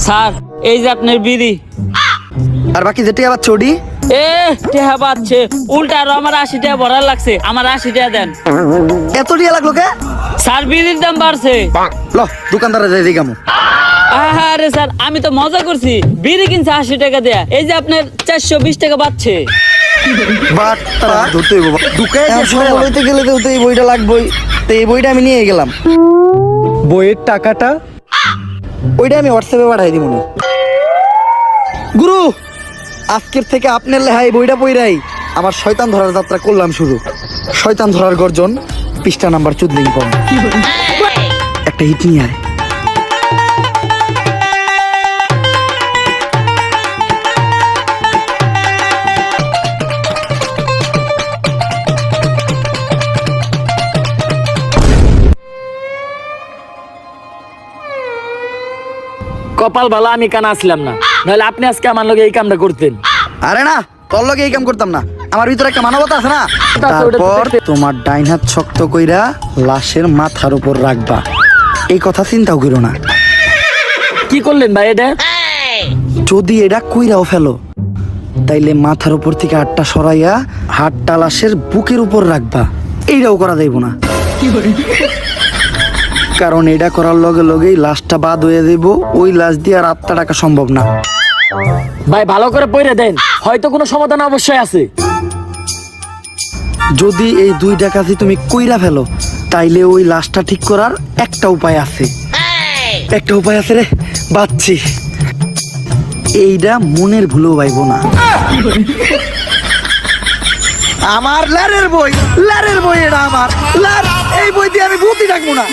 Sir এই যে আপনার বিড়ি। আর বাকি যে টাকা পাচ্ছ ওডি? টেহা পাচ্ছে উল্টা আরো আমার 80 টাকা ভরার লাগছে, আমার 80 টাকা দেন। এত টাকা লাগলো কে? স্যার বিড়ির দাম বাড়ছে। ল দোকানদারে যাই দেখামু। আরে স্যার আমি তো মজা করছি, বিড়ি কিনছে 80 টাকা দেয়া, এই যে আপনার 420 টাকা পাচ্ছে। বাট তারা ধরতে হইব দুকায় যে সব বইতে গেলে তো এই বইটা লাগবেই। তো এই বইটা আমি নিয়ে গেলাম। বইয়ের টাকাটা ওইটা আমি হোয়াটসঅ্যাপে পাঠাই দিব নি। গুরু আজকের থেকে আপনার লেহাই বইটা পইরাই আমার শয়তান ধরার যাত্রা করলাম শুরু। শয়তান ধরার গর্জন পৃষ্ঠা নাম্বার 14 পড়। একটা হিট নিয়ে আয়। কপাল ভালো আমি কানা আসলাম না, নাহলে আপনি আজকে আমার লগে এই কামটা করতেন। আরে না তোর লগে এই কাম করতাম না, আমার ভিতরে একটা মানবতা আছে না। তারপর তোমার ডাইন হাত শক্ত কইরা লাশের মাথার উপর রাখবা, এই কথা চিন্তাও করো না। কি করলেন ভাই এটা? যদি এটা কইরাও ফেলো তাইলে মাথার উপর থেকে হাতটা সরাইয়া হাতটা লাশের বুকের উপর রাখবা, এইটাও করা যাইব না। কারণ এটা করার লগে লগেই লাশটা বাদ হয়ে যাইব, ওই লাশ দিয়ে আর আত্মা টাকা সম্ভব না। ভাই ভালো করে পড়ে দেন, হয়তো কোনো সমাধান অবশ্যই আছে। যদি এই 2টা কাজই তুমি কইরা ফেলো তাইলে ওই লাশটা ঠিক করার একটা উপায় আছে। একটা উপায় আছে রে, বাচ্চি এইটা মনের ভুলেও পাইব না। আমার লারের বই এটা আমার লার, এই বই দিয়ে আমি ভূতি ডাকবো না।